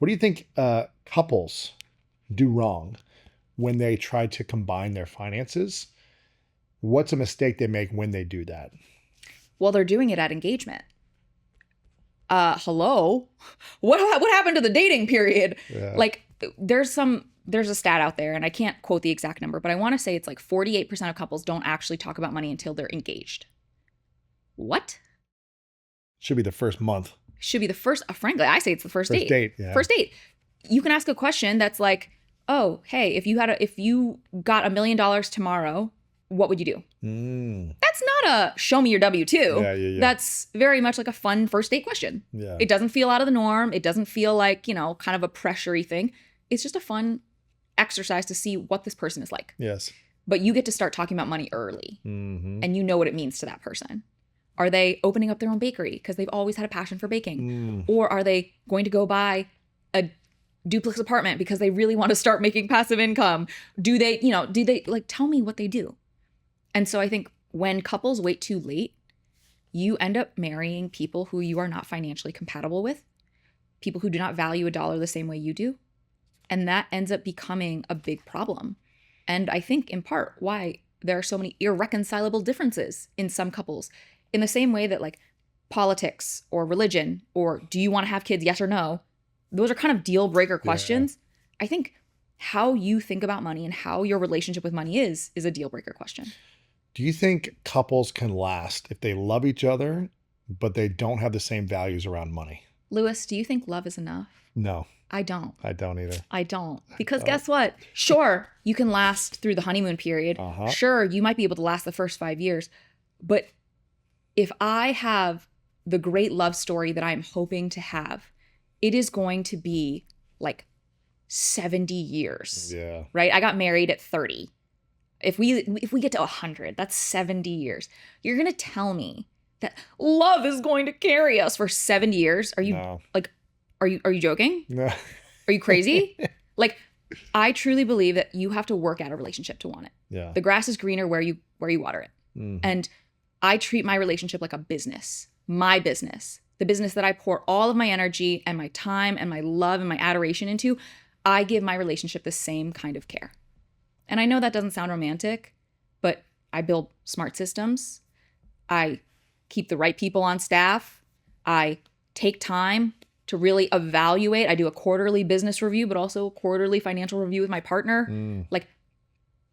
What do you think couples do wrong when they try to combine their finances? What's a mistake they make when they do that? Well, they're doing it at engagement. Hello? What happened to the dating period? Yeah. Like, there's a stat out there, and I can't quote the exact number, but I want to say it's like 48% of couples don't actually talk about money until they're engaged. What? Should be the first month. Should be the first, frankly, I say it's the first date. Yeah. First date. You can ask a question that's like, oh, hey, if you got $1 million tomorrow, what would you do? That's not a show me your W-2. Yeah. That's very much like a fun first date question. Yeah. It doesn't feel out of the norm. It doesn't feel like, kind of a pressury thing. It's just a fun exercise to see what this person is like. Yes. But you get to start talking about money early. And you know what it means to that person. Are they opening up their own bakery because they've always had a passion for baking? Or are they going to go buy a duplex apartment because they really want to start making passive income? Do they like, tell me what they do? And so I think when couples wait too late, you end up marrying people who you are not financially compatible with, people who do not value a dollar the same way you do. And that ends up becoming a big problem. And I think in part why there are so many irreconcilable differences in some couples, in the same way that like politics or religion or do you want to have kids, yes or no, those are kind of deal breaker questions. Yeah. I think how you think about money and how your relationship with money is a deal breaker question. Do you think couples can last if they love each other, but they don't have the same values around money? Lewis, do you think love is enough? No. I don't. I don't either. I don't. Because guess what? Sure, you can last through the honeymoon period. Sure, you might be able to last the first 5 years. But if I have the great love story that I'm hoping to have, it is going to be like 70 years. Yeah. Right? I got married at 30. If we get to 100, that's 70 years. You're going to tell me that love is going to carry us for 70 years? Are you are you joking? No. Are you crazy? Like, I truly believe that you have to work at a relationship to want it. Yeah. The grass is greener where you water it. And I treat my relationship like a business, my business, the business that I pour all of my energy and my time and my love and my adoration into. I give my relationship the same kind of care. And I know that doesn't sound romantic, but I build smart systems. I keep the right people on staff. I take time to really evaluate. I do a quarterly business review, but also a quarterly financial review with my partner. Like,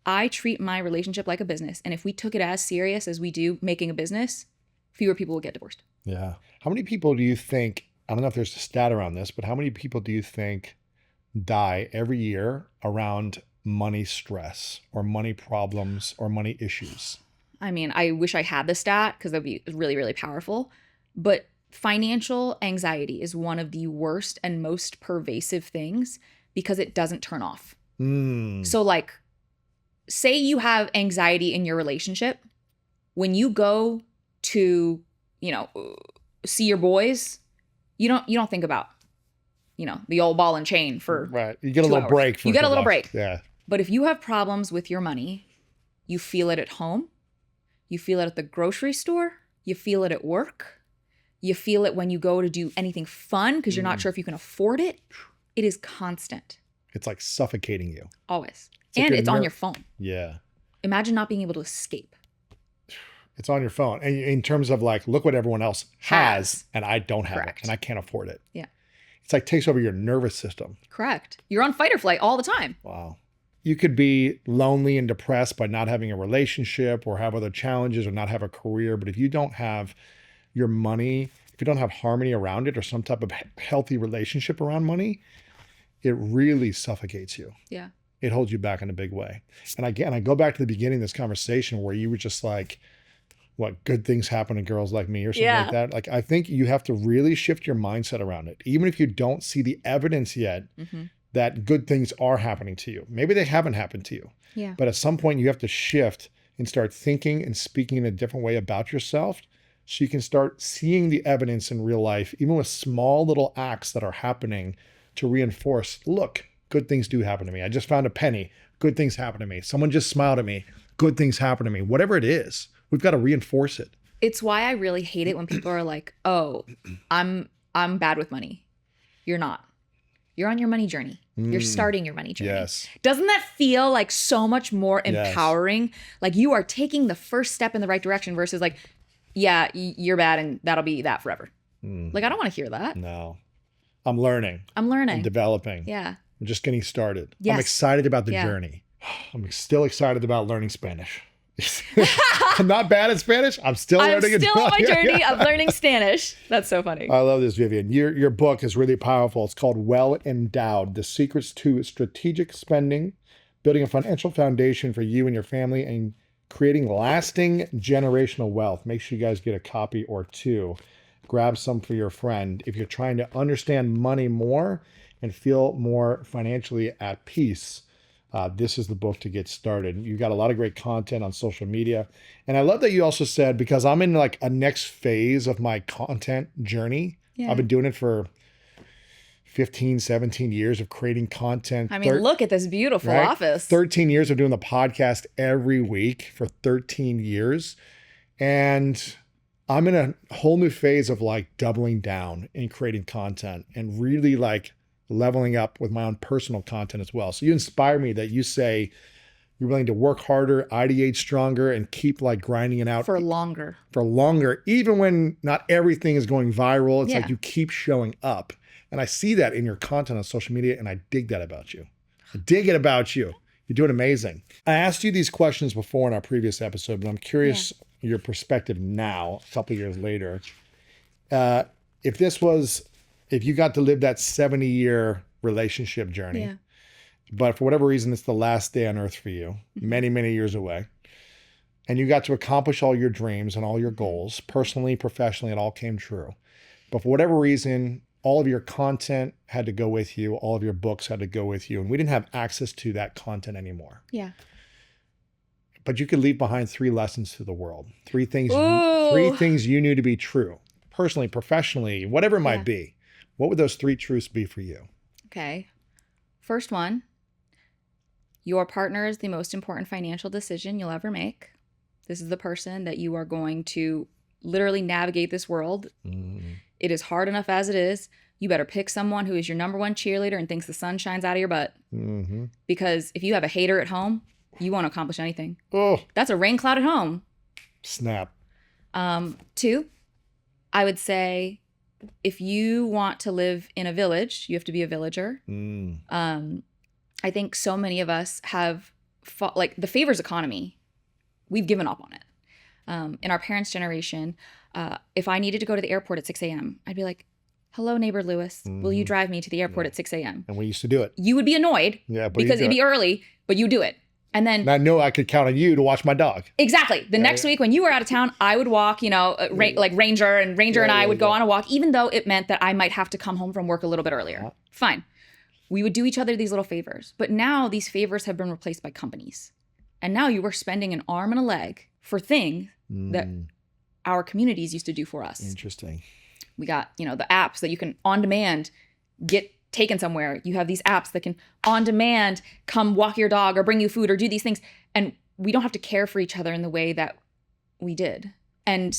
I treat my relationship like a business. And if we took it as serious as we do making a business, fewer people will get divorced. Yeah. How many people do you think, I don't know if there's a stat around this, but how many people do you think die every year around money stress or money problems or money issues? I mean, I wish I had the stat because that'd be really, really powerful. But financial anxiety is one of the worst and most pervasive things because it doesn't turn off. So like, say you have anxiety in your relationship. When you go to, see your boys, you don't think about, the old ball and chain for right. You get a 2 little hours. break. You get a little break. Yeah. But if you have problems with your money, you feel it at home. You feel it at the grocery store. You feel it at work. You feel it when you go to do anything fun because you're not sure if you can afford it. It is constant. It's like suffocating you. Always. And it's on your phone. Yeah. Imagine not being able to escape. It's on your phone. And in terms of like, look what everyone else has and I don't have it and I can't afford it. Yeah. It's like takes over your nervous system. Correct. You're on fight or flight all the time. Wow. You could be lonely and depressed by not having a relationship or have other challenges or not have a career. But if you don't have your money, if you don't have harmony around it or some type of healthy relationship around money, it really suffocates you. Yeah. It holds you back in a big way. And again, I go back to the beginning of this conversation where you were just like, what, good things happen to girls like me or something like that. Like, I think you have to really shift your mindset around it. Even if you don't see the evidence yet that good things are happening to you. Maybe they haven't happened to you. Yeah. But at some point you have to shift and start thinking and speaking in a different way about yourself so you can start seeing the evidence in real life, even with small little acts that are happening to reinforce, look, good things do happen to me. I just found a penny. Good things happen to me. Someone just smiled at me. Good things happen to me. Whatever it is, we've got to reinforce it. It's why I really hate it when people are like, oh, I'm bad with money. You're not. You're on your money journey. You're starting your money journey. Yes. Doesn't that feel like so much more Yes. empowering? Like you are taking the first step in the right direction versus like, yeah, you're bad and that'll be that forever. Like, I don't want to hear that. No. I'm learning. I'm learning. I'm developing. Yeah. I'm just getting started. Yes. I'm excited about the Yeah. journey. I'm still excited about learning Spanish. I'm not bad at Spanish. I'm still learning. I'm still on my journey of learning Spanish. That's so funny. I love this, Vivian. Your book is really powerful. It's called Well Endowed: The Secrets to Strategic Spending, Building a Financial Foundation for You and Your Family, and Creating Lasting Generational Wealth. Make sure you guys get a copy or two. Grab some for your friend if you're trying to understand money more and feel more financially at peace. This is the book to get started. You got a lot of great content on social media. And I love that you also said, because I'm in like a next phase of my content journey. Yeah. I've been doing it for 15, 17 years of creating content. I mean, look at this beautiful office. 13 years of doing the podcast every week for 13 years. And I'm in a whole new phase of like doubling down and creating content and really like leveling up with my own personal content as well. So you inspire me that you say you're willing to work harder, ideate stronger, and keep like grinding it out for longer, even when not everything is going viral. It's Yeah. like you keep showing up. And I see that in your content on social media, and I dig that about you. I dig it about you. You're doing amazing. I asked you these questions before in our previous episode, but I'm curious your perspective now, a couple of years later. If you got to live that 70-year relationship journey, Yeah. but for whatever reason, it's the last day on earth for you, many, many years away, and you got to accomplish all your dreams and all your goals, personally, professionally, it all came true. But for whatever reason, all of your content had to go with you, all of your books had to go with you, and we didn't have access to that content anymore. Yeah. But you could leave behind 3 lessons to the world, 3 things, Ooh. 3 things you knew to be true, personally, professionally, whatever it might be. What would those 3 truths be for you? Okay. First one, your partner is the most important financial decision you'll ever make. This is the person that you are going to literally navigate this world. It is hard enough as it is. You better pick someone who is your number one cheerleader and thinks the sun shines out of your butt. Because if you have a hater at home, you won't accomplish anything. Oh, That's a rain cloud at home. snap. 2, I would say if you want to live in a village, you have to be a villager. I think so many of us have fought, like the favors economy. We've given up on it. In our parents' generation, if I needed to go to the airport at 6 a.m., I'd be like, hello, neighbor Lewis, will you drive me to the airport at 6 a.m.? And we used to do it. You would be annoyed because it'd be early, but you do it. And then I know I could count on you to watch my dog. exactly. The next week when you were out of town, I would walk, like Ranger and I would go on a walk, even though it meant that I might have to come home from work a little bit earlier. Fine. We would do each other these little favors. But now these favors have been replaced by companies. And now you are spending an arm and a leg for things that our communities used to do for us. Interesting. We got, the apps that you can on demand get taken somewhere. You have these apps that can on demand come walk your dog or bring you food or do these things. And we don't have to care for each other in the way that we did. And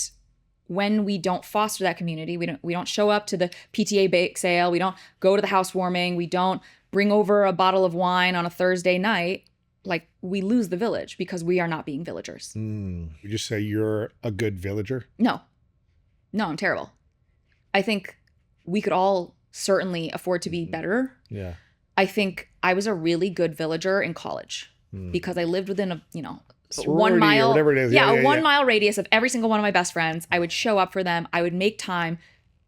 when we don't foster that community, we don't show up to the PTA bake sale, we don't go to the housewarming, we don't bring over a bottle of wine on a Thursday night, like we lose the village because we are not being villagers. Would you say you're a good villager? No, I'm terrible. I think we could all certainly afford to be better. Yeah. I think I was a really good villager in college because I lived within a, Sorority 1 mile, or whatever it is. a 1 mile radius of every single one of my best friends. I would show up for them. I would make time,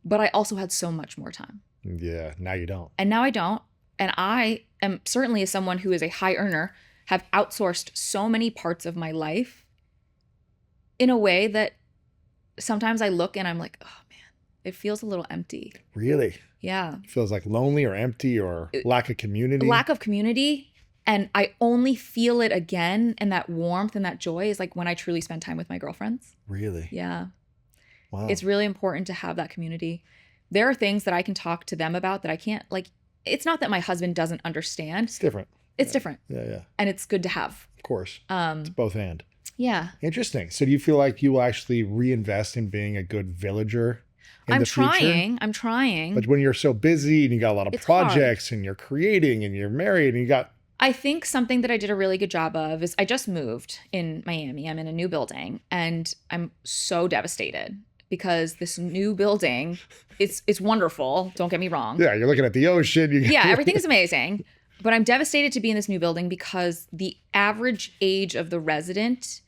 but I also had so much more time. Yeah. Now you don't. And now I don't. And I am certainly, as someone who is a high earner, have outsourced so many parts of my life in a way that sometimes I look and I'm like, oh man, it feels a little empty. Really? Yeah. Feels like lonely or empty or lack of community. Lack of community. And I only feel it again. And that warmth and that joy is like when I truly spend time with my girlfriends. Really? Yeah. Wow. It's really important to have that community. There are things that I can talk to them about that I can't, like, it's not that my husband doesn't understand. It's different. It's different. Yeah. And it's good to have. Of course. It's both and. Yeah. Interesting. So do you feel like you will actually reinvest in being a good villager? in the future? I'm trying. But when you're so busy and you got a lot of It's hard. projects and you're creating and you're married and you got... I think something that I did a really good job of is I just moved in Miami. I'm in a new building and I'm so devastated because this new building, it's wonderful. Don't get me wrong. Yeah, you're looking at the ocean. Yeah, everything is amazing. But I'm devastated to be in this new building because the average age of the resident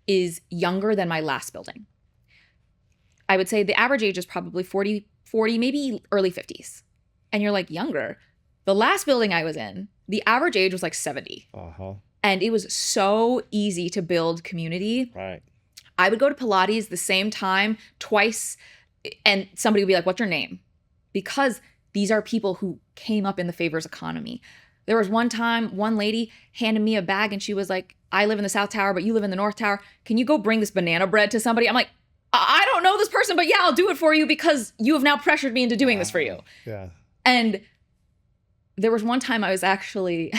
is younger than my last building. I would say the average age is probably 40, maybe early 50s. And you're like, younger. The last building I was in, the average age was like 70. And it was so easy to build community. Right. I would go to Pilates the same time twice, and somebody would be like, what's your name? Because these are people who came up in the favors economy. There was one time, one lady handed me a bag and she was like, I live in the South Tower, but you live in the North Tower. Can you go bring this banana bread to somebody? I'm like, I don't know this person, but yeah, I'll do it for you because you have now pressured me into doing this for you. Yeah. And there was one time I was actually,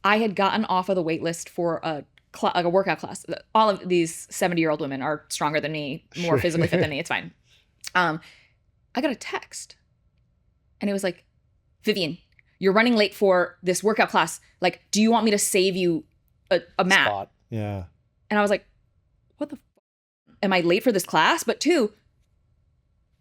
I had gotten off of the wait list for a workout class. All of these 70-year-old women are stronger than me, more physically fit than me. It's fine. I got a text and it was like, Vivian, you're running late for this workout class. Like, do you want me to save you a mat? Spot. Yeah. And I was like, what the am I late for this class? But two,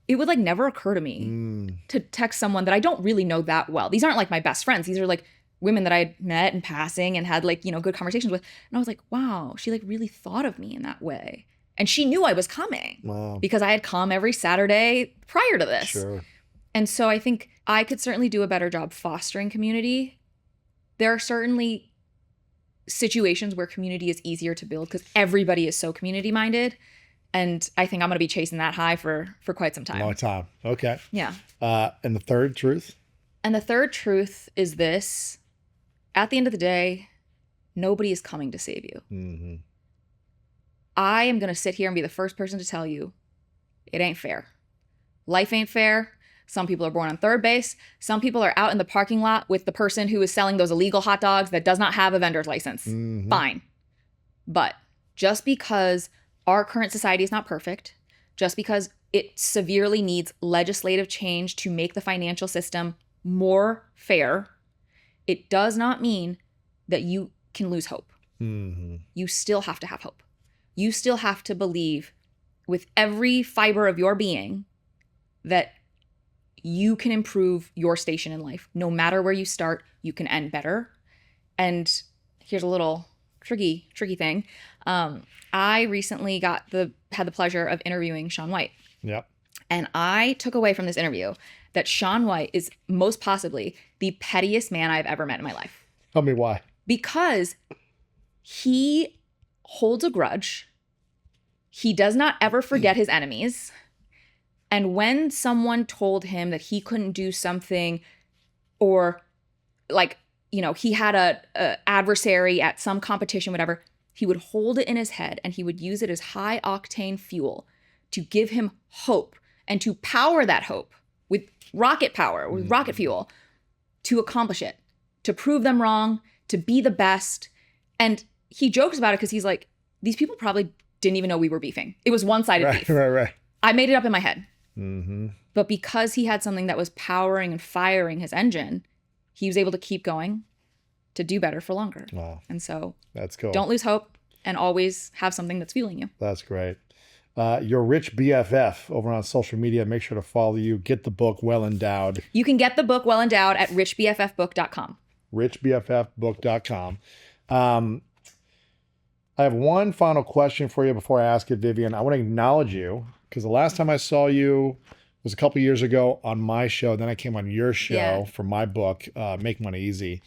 it would like never occur to me to text someone that I don't really know that well. These aren't like my best friends. These are like women that I had met in passing and had like, good conversations with. And I was like, wow, she like really thought of me in that way. And she knew I was coming. Wow. Because I had come every Saturday prior to this. Sure. And so I think I could certainly do a better job fostering community. There are certainly situations where community is easier to build because everybody is so community minded. And I think I'm going to be chasing that high for quite some time. Long time. Okay. Yeah. And the third truth? And the third truth is this. At the end of the day, nobody is coming to save you. Mm-hmm. I am going to sit here and be the first person to tell you it ain't fair. Life ain't fair. Some people are born on third base. Some people are out in the parking lot with the person who is selling those illegal hot dogs that does not have a vendor's license. Mm-hmm. Fine. But just because our current society is not perfect, just because it severely needs legislative change to make the financial system more fair, it does not mean that you can lose hope. Mm-hmm. You still have to have hope. You still have to believe with every fiber of your being that you can improve your station in life. No matter where you start, you can end better. And here's a little tricky thing. I recently had the pleasure of interviewing Shaun White. Yep. And I took away from this interview that Shaun White is most possibly the pettiest man I've ever met in my life. Tell me why. Because he holds a grudge. He does not ever forget his enemies. And when someone told him that he couldn't do something, or like, he had a adversary at some competition, whatever, he would hold it in his head and he would use it as high octane fuel to give him hope and to power that hope with rocket power, with rocket fuel, to accomplish it, to prove them wrong, to be the best. And he jokes about it because he's like, these people probably didn't even know we were beefing. It was one-sided beef. Right. I made it up in my head. Mm-hmm. But because he had something that was powering and firing his engine, he was able to keep going to do better for longer. Wow. And so that's cool. Don't lose hope and always have something that's fueling you. That's great. Your Rich BFF over on social media. Make sure to follow you. Get the book Well Endowed. You can get the book Well Endowed at richbffbook.com. richbffbook.com. I have one final question for you before I ask it, Vivian. I want to acknowledge you because the last time I saw you was a couple years ago on my show. Then I came on your show for my book, Make Money Easy.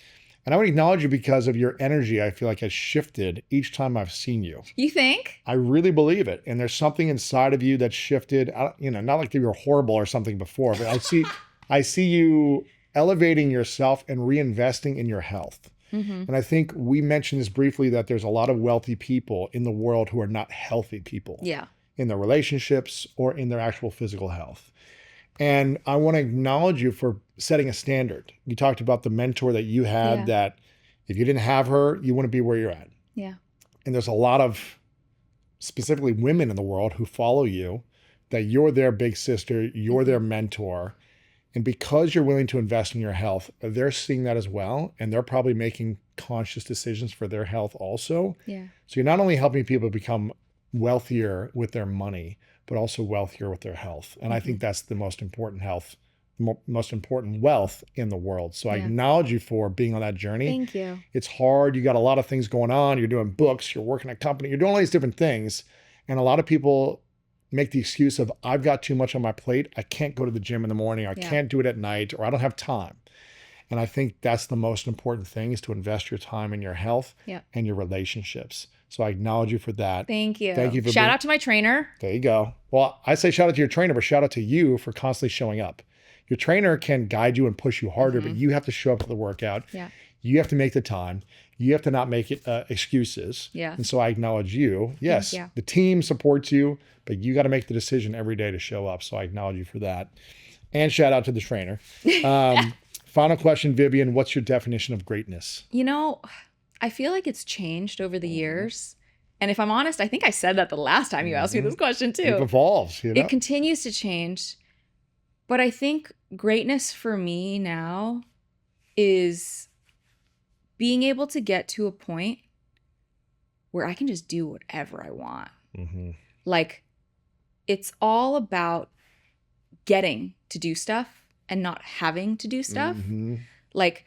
And I want to acknowledge you because of your energy. I feel like has shifted each time I've seen you. You think? I really believe it. And there's something inside of you that shifted. Not like you were horrible or something before, but I see you elevating yourself and reinvesting in your health. Mm-hmm. And I think we mentioned this briefly that there's a lot of wealthy people in the world who are not healthy people. Yeah. In their relationships or in their actual physical health. And I want to acknowledge you for setting a standard. You talked about the mentor that you had that if you didn't have her, you wouldn't be where you're at. Yeah. And there's a lot of specifically women in the world who follow you that you're their big sister, you're their mentor. And because you're willing to invest in your health, they're seeing that as well. And they're probably making conscious decisions for their health also. Yeah. So you're not only helping people become wealthier with their money, but also wealthier with their health. And I think that's the most important most important wealth in the world. So I acknowledge you for being on that journey. Thank you. It's hard. You got a lot of things going on. You're doing books, you're working at a company, you're doing all these different things. And a lot of people make the excuse of, I've got too much on my plate. I can't go to the gym in the morning. I can't do it at night, or I don't have time. And I think that's the most important thing, is to invest your time in your health and your relationships. So I acknowledge you for that. Thank you. Thank you for shout out to my trainer. There you go. Well, I say shout out to your trainer, but shout out to you for constantly showing up. Your trainer can guide you and push you harder, but you have to show up to the workout. Yeah. You have to make the time. You have to not make it excuses. Yeah. And so I acknowledge you. Yes, the team supports you, but you got to make the decision every day to show up. So I acknowledge you for that. And shout out to the trainer. Final question, Vivian, what's your definition of greatness? You know, I feel like it's changed over the years. And if I'm honest, I think I said that the last time you asked me this question too. It evolves, It continues to change. But I think greatness for me now is being able to get to a point where I can just do whatever I want. Like, it's all about getting to do stuff and not having to do stuff. Like,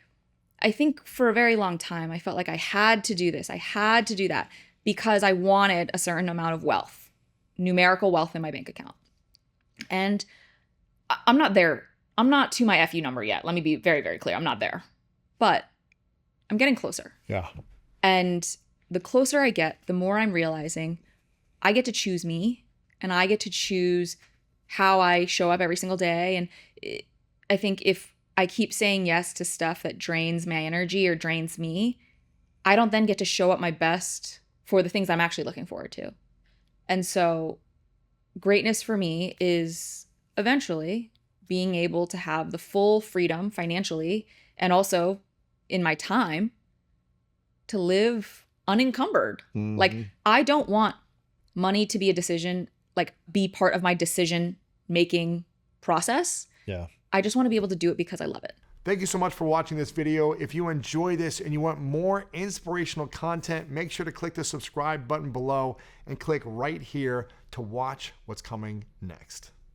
I think for a very long time, I felt like I had to do this. I had to do that because I wanted a certain amount of wealth, numerical wealth in my bank account. And I'm not there. I'm not to my FU number yet. Let me be very, very clear. I'm not there. But I'm getting closer. Yeah. And the closer I get, the more I'm realizing I get to choose me, and I get to choose how I show up every single day. And I think if I keep saying yes to stuff that drains my energy or drains me, I don't then get to show up my best for the things I'm actually looking forward to. And so greatness for me is eventually being able to have the full freedom financially and also in my time to live unencumbered. Like, I don't want money to be a decision, like be part of my decision making process. Yeah. I just want to be able to do it because I love it. Thank you so much for watching this video. If you enjoy this and you want more inspirational content, make sure to click the subscribe button below and click right here to watch what's coming next.